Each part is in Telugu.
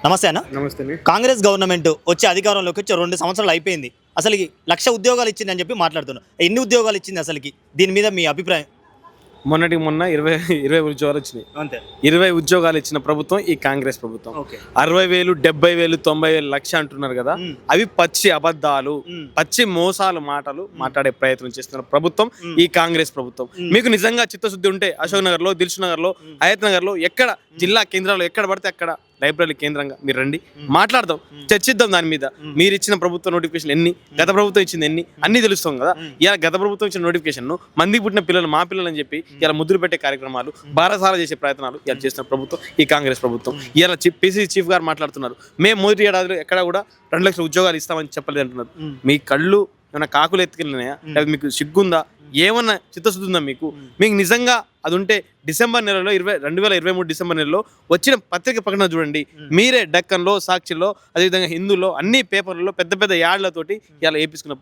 నమస్తే అన్న. నమస్తే. కాంగ్రెస్ గవర్నమెంట్ వచ్చి అధికారంలోకి వచ్చి 2 సంవత్సరాలు అయిపోయింది. అసలుకి 1,00,000 ఉద్యోగాలు ఇచ్చిందని చెప్పి మాట్లాడుతున్నారు. ఎన్ని ఉద్యోగాలు ఇచ్చింది అసలుకి? దీని మీద మీ అభిప్రాయం? మొన్న 20 ఉద్యోగాలు వచ్చినాయి. అంతే. 20 ఉద్యోగాలు ఇచ్చిన ప్రభుత్వం ఈ కాంగ్రెస్ ప్రభుత్వం. 60,000, 70,000, 90,000, లక్ష అంటున్నారు కదా, అవి పచ్చి అబద్ధాలు, పచ్చి మోసాలు మాటలు మాట్లాడే ప్రయత్నం చేస్తున్న ప్రభుత్వం ఈ కాంగ్రెస్ ప్రభుత్వం. మీకు నిజంగా చిత్తశుద్ధి ఉంటే అశోక్ నగర్ లో, దిల్సుఖ్ నగర్ లో, హయత్ నగర్ లో, ఎక్కడ జిల్లా కేంద్రాలు ఎక్కడ పడితే అక్కడ లైబ్రరీ కేంద్రంగా మీరు రండి, మాట్లాడదాం, చర్చిద్దాం. దాని మీద మీరు ఇచ్చిన ప్రభుత్వ నోటిఫికేషన్ ఎన్ని, గత ప్రభుత్వం ఇచ్చింది ఎన్ని, అన్ని తెలుస్తాం కదా. ఇలా గత ప్రభుత్వం ఇచ్చిన నోటిఫికేషన్ మందికి పుట్టిన పిల్లలు మా పిల్లలు అని చెప్పి ఇలా ముద్దులు పెట్టే కార్యక్రమాలు, బారసాల చేసే ప్రయత్నాలు ఇలా చేస్తున్న ప్రభుత్వం ఈ కాంగ్రెస్ ప్రభుత్వం. ఇలా పిసిసి చీఫ్ గారు మాట్లాడుతున్నారు, మేము మొదటి ఏడాదిలో ఎక్కడ కూడా 2 లక్షల ఉద్యోగాలు ఇస్తామని చెప్పలేదు అంటున్నారు. మీ కళ్ళు ఏమైనా కాకులు ఎత్తుకెళ్ళినాయా? లేదా మీకు సిగ్గుందా? ఏమన్నా చిత్తశుద్ధి ఉందా మీకు? మీకు నిజంగా అది ఉంటే డిసెంబర్ నెలలో 2023 డిసెంబర్ నెలలో వచ్చిన పత్రిక ప్రకటన చూడండి. మీరే డక్కన్లో, సాక్షిలో, అదేవిధంగా హిందూలో, అన్ని పేపర్లలో పెద్ద పెద్ద యాడ్లతోటి ఇలా వేపించుకున్న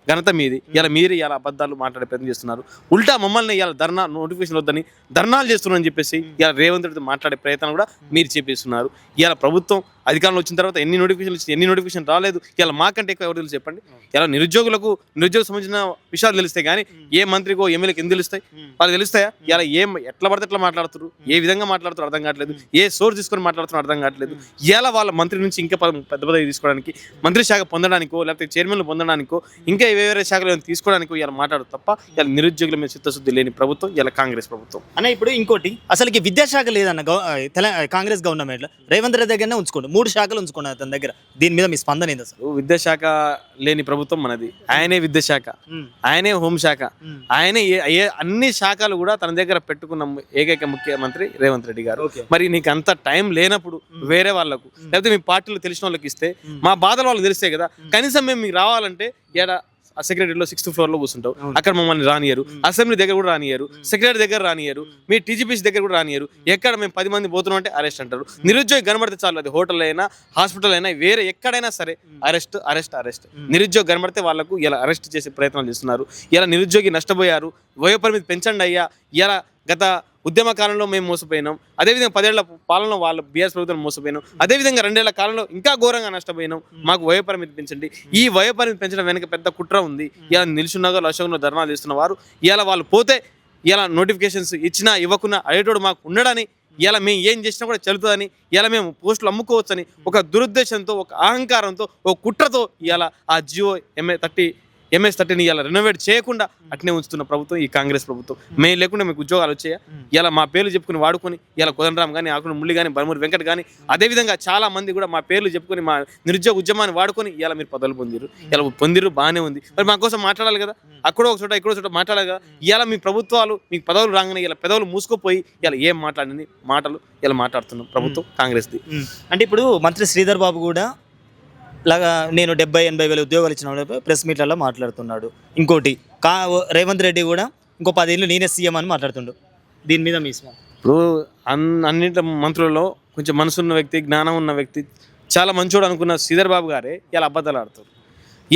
ఘనత మీది. ఇలా మీరు ఇలా అబద్ధాలు మాట్లాడే ప్రయత్నం చేస్తున్నారు. ఉల్టా మమ్మల్ని ఇలా ధర్నా నోటిఫికేషన్ వద్దని ధర్నాలు చేస్తున్నారని చెప్పేసి ఇలా రేవంత్ రెడ్డితో మాట్లాడే ప్రయత్నం కూడా మీరు చేపిస్తున్నారు. ఇలా ప్రభుత్వం అధికారంలో వచ్చిన తర్వాత ఎన్ని నోటిఫికేషన్లు ఇచ్చింది, ఎన్ని నోటిఫికేషన్ రాలేదు. ఇలా మాకంటే ఎక్కువ ఎవరు తెలుసు చెప్పండి? ఇలా నిరుద్యోగ సంబంధించిన విషయాలు తెలిస్తాయి కానీ ఏ మంత్రికో ఎమ్మెల్యేకి ఎందుకు తెలుస్తాయి? వాళ్ళు తెలుస్తాయా? ఇలా ఎట్లా పడితే ఎట్లా మాట్లాడుతున్నారు, ఏ విధంగా మాట్లాడుతారు అర్థం కావట్లేదు, ఏ సోర్స్ తీసుకొని మాట్లాడుతున్నారు అర్థం కావట్లేదు. ఇలా వాళ్ళ మంత్రి నుంచి ఇంకా పెద్ద పదవి తీసుకోవడానికి, మంత్రి శాఖ పొందడానికో, లేకపోతే చైర్మన్లు పొందడానికో, ఇంకా వేరే శాఖలు తీసుకోవడానికి ఇలా మాట్లాడు తప్ప ఇలా నిరుద్యోగుల మీద చిత్తశుద్ధి లేని ప్రభుత్వం ఇలా కాంగ్రెస్ ప్రభుత్వం అన్న. ఇప్పుడు ఇంకోటి, అసలుకి విద్యాశాఖ లేదన్న కాంగ్రెస్ గవర్నమెంట్ లో. రేవంత్ రెడ్డి దగ్గరనే ఉంచుకోండి, 3 శాఖలు ఉంచుకోండి అతని దగ్గర. దీని మీద మీ స్పందన ఏంది అసలు? విద్యాశాఖ లేని ప్రభుత్వం మనది. ఆయనే విద్యాశాఖ, ఆయనే హోంశాఖ, ఆయనే అన్ని శాఖలు కూడా తన దగ్గర పెట్టుకున్న ఏకైక ముఖ్యమంత్రి రేవంత్ రెడ్డి గారు. మరి నీకు అంత టైం లేనప్పుడు వేరే వాళ్ళకు, లేకపోతే మీ పార్టీలో తెలిసిన వాళ్ళకి ఇస్తే మా బాధలు వాళ్ళకి తెలిస్తే కదా. కనీసం మేము మీకు రావాలంటే ఏడా సెక్రటరీలో 6th ఫ్లోర్ లో కూర్చుంటావు, అక్కడ మమ్మల్ని రానియరు. అసెంబ్లీ దగ్గర కూడా రానియరు, సెక్రటరీ దగ్గర రానియరు, మీ టీజీపీసీ దగ్గర కూడా రానియరు. ఎక్కడ మేము 10 మంది పోతున్నాం అంటే అరెస్ట్ అంటారు. నిరుద్యోగి కనబడితే చాలు, అది హోటల్ అయినా, హాస్పిటల్ అయినా, వేరే ఎక్కడైనా సరే అరెస్ట్ అరెస్ట్ అరెస్ట్. నిరుద్యోగి కనబడితే వాళ్ళకు ఇలా అరెస్ట్ చేసే ప్రయత్నాలు చేస్తున్నారు. ఇలా నిరుద్యోగి నష్టపోయారు, వయోపరిమితి పెంచండి అయ్యా. ఇలా గత ఉద్యమ కాలంలో మేము మోసపోయినాం, అదేవిధంగా 10 ఏళ్ల పాలన వాళ్ళ బీఆర్ఎస్ ప్రభుత్వం మోసపోయినాం, అదేవిధంగా 2 ఏళ్ల కాలంలో ఇంకా ఘోరంగా నష్టపోయినాం. మాకు వయోపరిమితి పెంచండి. ఈ వయోపరిమితి పెంచడం వెనక పెద్ద కుట్ర ఉంది. ఇలా నిల్చున్నగా అశోక్లో ధర్నాలు చేస్తున్న వారు ఇలా వాళ్ళు పోతే ఇలా నోటిఫికేషన్స్ ఇచ్చినా ఇవ్వకున్నా అయ్యేటోడు మాకు ఉండడని, ఇలా మేము ఏం చేసినా కూడా చెల్లుతుందని, ఇలా మేము పోస్టులు అమ్ముకోవచ్చని ఒక దురుద్దేశంతో, ఒక అహంకారంతో, ఒక కుట్రతో ఇలా ఆ జియో MS-13 ఇలా రెనోవేట్ చేయకుండా అట్నే ఉంచుతున్న ప్రభుత్వం ఈ కాంగ్రెస్ ప్రభుత్వం. మేము లేకుండా మీకు ఉద్యోగాలు వచ్చాయా? ఇలా మా పేర్లు చెప్పుకుని వాడుకొని ఇలా కోదండరామ్ కానీ, ఆకుల మురళి కానీ, బలమూరి వెంకట్ కానీ, అదేవిధంగా చాలా మంది కూడా మా పేర్లు చెప్పుకొని మా నిరుద్యోగ ఉద్యమాన్ని వాడుకొని ఇలా మీరు పదవులు పొందిరు బాగానే ఉంది. మరి మా కోసం మాట్లాడాలి కదా, అక్కడో ఒక చోట ఇక్కడో చోట మాట్లాడాలి కదా. ఇలా మీ ప్రభుత్వాలు మీకు పదవులు రాగానే ఇలా పెదవులు మూసుకుపోయి ఇలా ఏం మాట్లాడింది మాటలు ఇలా మాట్లాడుతున్నాం ప్రభుత్వం కాంగ్రెస్ది. అంటే ఇప్పుడు మంత్రి శ్రీధర్ బాబు కూడా లాగా నేను 70-80 వేల ఉద్యోగాలు ఇచ్చిన ప్రెస్ మీట్లలో మాట్లాడుతున్నాడు. ఇంకోటి రేవంత్ రెడ్డి కూడా ఇంకో 10 ఏళ్ళు నేనే సీఎం అని మాట్లాడుతుండు. దీని మీద మీ స్పందన? ఇప్పుడు అన్నింటి మంత్రులలో కొంచెం మనసున్న వ్యక్తి, జ్ఞానం ఉన్న వ్యక్తి, చాలా మంచోడు అనుకున్న శ్రీధర్ బాబు గారే ఇలా అబద్ధాలు ఆడుతారు.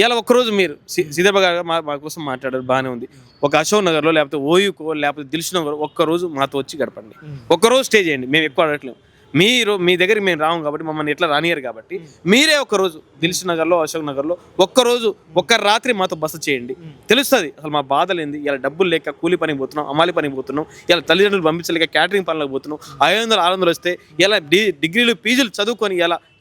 ఇలా ఒక్కరోజు మీరు శ్రీధర్ బాబు గారు మా కోసం మాట్లాడారు, బాగానే ఉంది. ఒక అశోక్ నగర్లో, లేకపోతే ఓయూకో, లేకపోతే దిల్సుఖ్ నగర్ ఒక్కరోజు మాతో వచ్చి గడపండి, ఒక్కరోజు స్టే చేయండి. మేము ఎక్కువ అడగట్లేము, మీ దగ్గరికి మేము రాము కాబట్టి, మమ్మల్ని ఎట్లా రానియరు కాబట్టి, మీరే ఒక్కరోజు దిల్సుఖ్ నగర్లో, అశోక్ నగర్లో ఒక్కరోజు ఒక్క రాత్రి మాతో బస చేయండి. తెలుస్తుంది అసలు మా బాధలు ఏంది. ఇలా డబ్బులు లేక కూలి పనికి పోతున్నాం, అమ్మాలి పనికి పోతున్నాం, ఇలా తల్లిదండ్రులు పంపించలేక క్యాటరింగ్ పనులకు పోతున్నాం. 500-600 వస్తే ఇలా డిగ్రీలు పీజీలు చదువుకొని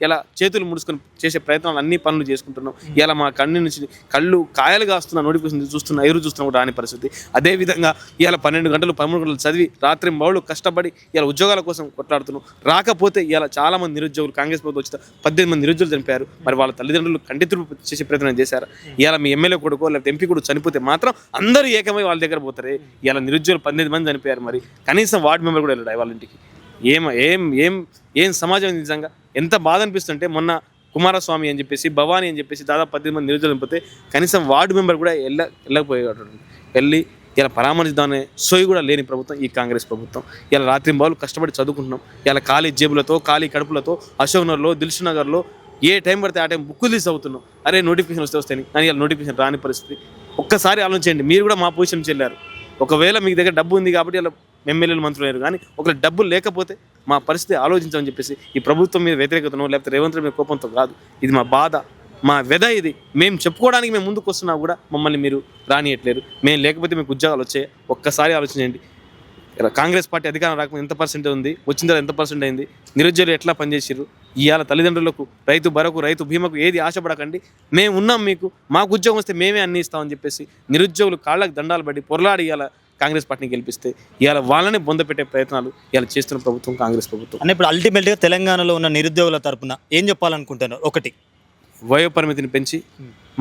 ఇలా చేతులు ముడుచుకొని చేసే ప్రయత్నాలు అన్ని పనులు చేసుకుంటున్నాం. ఇలా మా కన్ను నుంచి కళ్ళు కాయలు కాస్తున్న నోటిఫికేషన్ చూస్తున్నా, ఎదురు చూస్తున్నా కూడా రాని పరిస్థితి. అదేవిధంగా ఇలా 12 గంటలు 13 గంటలు చదివి రాత్రి బౌళ్ళు కష్టపడి ఇలా ఉద్యోగాల కోసం కొట్లాడుతున్నాం. రాకపోతే ఇలా చాలా మంది నిరుద్యోగులు కాంగ్రెస్ ప్రభుత్వం వచ్చిన 18 మంది నిరుద్యోగులు చనిపోయారు. మరి వాళ్ళ తల్లిదండ్రులు కంటితుడు చేసే ప్రయత్నం చేశారు. ఇలా మీ ఎమ్మెల్యే కొడుకో లేకపోతే ఎంపీ కూడా చనిపోతే మాత్రం అందరూ ఏకమై వాళ్ళ దగ్గర పోతారే. ఇలా నిరుద్యోగులు 18 మంది చనిపోయారు. మరి కనీసం వార్డు మెంబర్ కూడా వెళ్ళాడు వాళ్ళ ఇంటికి. ఏం సమాజం నిజంగా ఎంత బాధ అనిపిస్తుంటే, మొన్న కుమారస్వామి అని చెప్పేసి, భవానీ అని చెప్పేసి దాదాపు 18 మంది నిరుద్యోగులు చనిపోతే కనీసం వార్డు మెంబర్ కూడా వెళ్ళకపోయాడు. వెళ్ళి ఇలా పరామర్శిద్దామనే సోయి కూడా లేని ప్రభుత్వం ఈ కాంగ్రెస్ ప్రభుత్వం. ఇలా రాత్రి బావులు కష్టపడి చదువుకుంటున్నాం. ఇలా ఖాళీ జేబులతో, ఖాళీ కడుపులతో అశోక్ నగర్లో, దిల్సుఖ్ నగర్లో ఏ టైం పడితే ఆ టైం బుక్కులు తీసి అవుతున్నాం. అరే నోటిఫికేషన్ వస్తాయని, కానీ ఇలా నోటిఫికేషన్ రాని పరిస్థితి. ఒక్కసారి ఆలోచించండి, మీరు కూడా మా పొజిషన్ నుంచి వెళ్ళారు. ఒకవేళ మీ దగ్గర డబ్బు ఉంది కాబట్టి ఇలా ఎమ్మెల్యేలు మంత్రులు అయ్యారు, కానీ ఒకవేళ డబ్బులు లేకపోతే మా పరిస్థితి ఆలోచించమని చెప్పేసి ఈ ప్రభుత్వం మీద వ్యతిరేకతనో లేకపోతే రేవంత్ రెడ్డి మీద కోపంతో కాదు, ఇది మా బాధ, మా వ్యధ ఇది. మేము చెప్పుకోవడానికి మేము ముందుకు వస్తున్నా కూడా మమ్మల్ని మీరు రానియట్లేరు. మేము లేకపోతే మీకు ఉద్యోగాలు వచ్చాయి, ఒక్కసారి ఆలోచించండి. కాంగ్రెస్ పార్టీ అధికారం రాకపోతే ఎంత పర్సెంట్ ఉంది, వచ్చిన తర్వాత ఎంత పర్సెంట్ అయింది, నిరుద్యోగులు ఎట్లా పనిచేసారు. ఇవాళ తల్లిదండ్రులకు రైతు భరకు రైతు బీమాకు ఏది ఆశపడకండి, మేము ఉన్నాం, మీకు మాకు ఉద్యోగం వస్తే మేమే అన్ని ఇస్తామని చెప్పేసి నిరుద్యోగులు కాళ్ళకు దండాలు పడి పొరలాడి ఇవాళ కాంగ్రెస్ పార్టీని గెలిపిస్తే ఇవాళ వాళ్ళని బొందపెట్టే ప్రయత్నాలు ఇవాళ చేస్తున్న ప్రభుత్వం కాంగ్రెస్ ప్రభుత్వం. అంటే ఇప్పుడు అల్టిమేట్గా తెలంగాణలో ఉన్న నిరుద్యోగుల తరపున ఏం చెప్పాలనుకుంటున్నారు? ఒకటి, వయోపరిమితిని పెంచి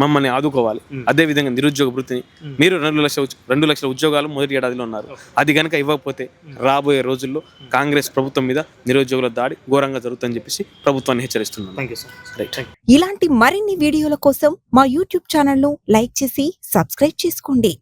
మమ్మల్ని ఆదుకోవాలి. అదేవిధంగా నిరుద్యోగ వృత్తిని మీరు 2 లక్షల ఉద్యోగాలు మొదటి ఏడాదిలో ఉన్నారు, అది కనుక ఇవ్వకపోతే రాబోయే రోజుల్లో కాంగ్రెస్ ప్రభుత్వం మీద నిరుద్యోగుల దాడి ఘోరంగా జరుగుతుందని చెప్పేసి ప్రభుత్వాన్ని హెచ్చరిస్తున్నాను. ఇలాంటి మరిన్ని వీడియోల కోసం మా యూట్యూబ్ ఛానల్ ను లైక్ చేసి సబ్స్క్రైబ్ చేసుకోండి.